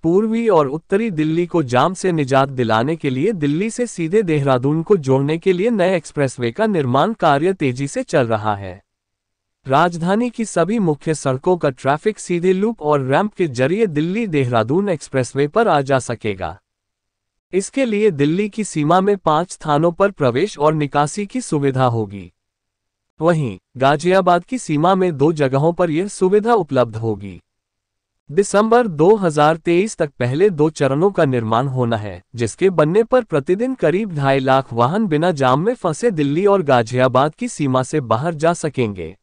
पूर्वी और उत्तरी दिल्ली को जाम से निजात दिलाने के लिए दिल्ली से सीधे देहरादून को जोड़ने के लिए नए एक्सप्रेसवे का निर्माण कार्य तेजी से चल रहा है। राजधानी की सभी मुख्य सड़कों का ट्रैफिक सीधे लूप और रैंप के जरिए दिल्ली देहरादून एक्सप्रेसवे पर आ जा सकेगा। इसके लिए दिल्ली की सीमा में 5 स्थानों पर प्रवेश और निकासी की सुविधा होगी। वहीं गाजियाबाद की सीमा में 2 जगहों पर यह सुविधा उपलब्ध होगी। दिसंबर 2023 तक पहले 2 चरणों का निर्माण होना है, जिसके बनने पर प्रतिदिन करीब 2.5 लाख वाहन बिना जाम में फंसे दिल्ली और गाजियाबाद की सीमा से बाहर जा सकेंगे।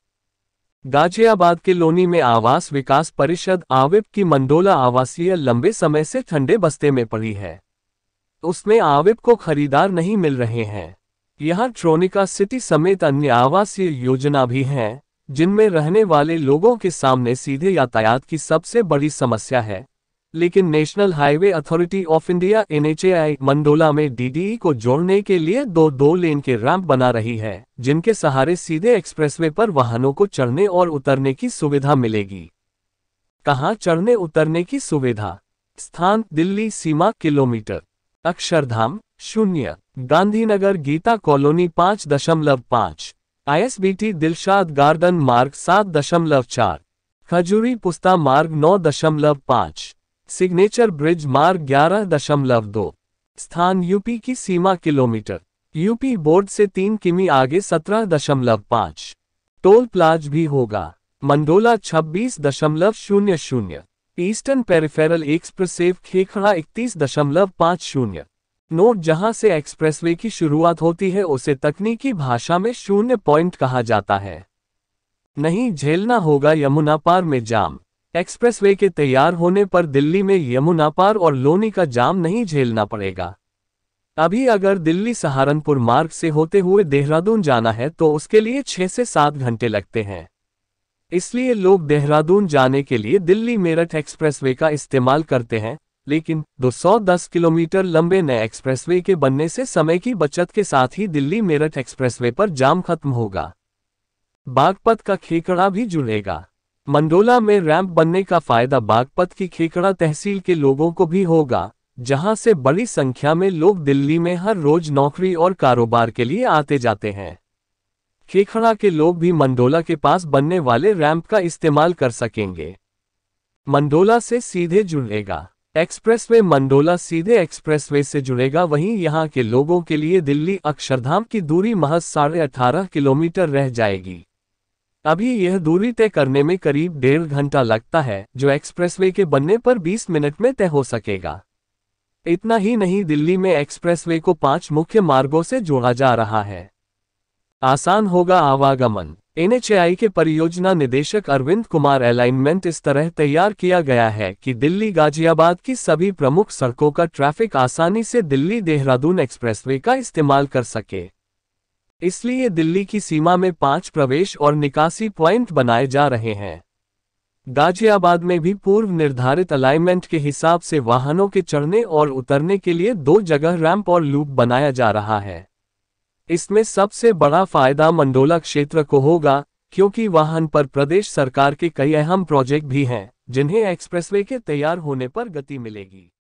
गाजियाबाद के लोनी में आवास विकास परिषद आविप की मंडोला आवासीय लंबे समय से ठंडे बस्ते में पड़ी है। उसमें आविप को खरीदार नहीं मिल रहे हैं। यहां ट्रोनिका सिटी समेत अन्य आवासीय योजना भी हैं, जिनमें रहने वाले लोगों के सामने सीधे यातायात की सबसे बड़ी समस्या है। लेकिन national highway authority of India NHAI Mandola में DDE को जोड़ने के लिए 2 लेन के रैंप बना रही है, जिनके सहारे सीधे एक्सप्रेसवे पर वाहनों को चढ़ने और उतरने की सुविधा मिलेगी। कहां चढ़ने उतरने की सुविधा? स्थान दिल्ली सीमा किलोमीटर। Akshardham 0, Gandhinagar Geeta colony 5.5, ISBT Dilshad garden Marg 7.4, खजूरी पुस्ता मार्ग 9.5, सिग्नेचर ब्रिज मार्ग 11.2। स्थान यूपी की सीमा किलोमीटर। यूपी बोर्ड से 3 किमी आगे 17.5। टोल प्लाज भी होगा। Mandola 26.00। Eastern peripheral expressway खेखड़ा 31.50। Note, जहां से एक्सप्रेसवे की शुरुआत होती है उसे तकनीकी भाषा में 0 पॉइंट कहा जाता है। नहीं झेलना होगा यमुना पार में जाम। एक्सप्रेसवे के तैयार होने पर दिल्ली में यमुना पार और लोनी का जाम नहीं झेलना पड़ेगा। अभी अगर दिल्ली सहारनपुर मार्ग से होते हुए देहरादून जाना है तो उसके लिए 6 से 7 घंटे लगते हैं। इसलिए लोग देहरादून जाने के लिए दिल्ली मेरठ एक्सप्रेसवे का इस्तेमाल करते हैं, लेकिन 210 किलोमीटर लंबे नए एक्सप्रेसवे के बनने से समय की बचत के साथ ही दिल्ली मेरठ एक्सप्रेसवे पर जाम खत्म होगा। बागपत का खेकड़ा भी जुड़ेगा। मंडोला में रैंप बनने का फायदा बागपत की खेकड़ा तहसील के लोगों को भी होगा, जहां से बड़ी संख्या में लोग दिल्ली में हर रोज नौकरी और कारोबार के लिए आते जाते हैं। खेखड़ा के लोग भी मंडोला के पास बनने वाले रैंप का इस्तेमाल कर सकेंगे। मंडोला से सीधे जुड़ेगा एक्सप्रेसवे। मंडोला सीधे एक्सप्रेसवे से जुड़ेगा। वहीं यहां के लोगों के लिए दिल्ली अक्षरधाम की दूरी महज 18.5 किलोमीटर रह जाएगी। अभी यह दूरी तय करने में करीब 1.5 घंटा लगता है, जो एक्सप्रेसवे के बनने पर 20 मिनट में तय हो सकेगा। इतना ही नहीं, दिल्ली में एक्सप्रेसवे को 5 मुख्य मार्गों से जोड़ा जा रहा है। आसान होगा आवागमन। NHAI के परियोजना निदेशक अरविंद कुमार अलाइनमेंट इस तरह तैयार किया गया है कि दिल्ली गाजियाबाद की सभी प्रमुख सड़कों का ट्रैफिक आसानी से दिल्ली देहरादून एक्सप्रेसवे का इस्तेमाल कर सके। इसलिए दिल्ली की सीमा में 5 प्रवेश और निकासी पॉइंट बनाए जा रहे हैं। गाजियाबाद में भी पूर्व निर्धारित अलाइनमेंट के हिसाब से वाहनों के चढ़ने और उतरने के लिए 2 जगह रैंप और लूप बनाया जा रहा है। इसमें सबसे बड़ा फायदा मंडोला क्षेत्र को होगा, क्योंकि वहां पर प्रदेश सरकार के कई अहम प्रोजेक्ट भी हैं, जिन्हें एक्सप्रेसवे के तैयार होने पर गति मिलेगी।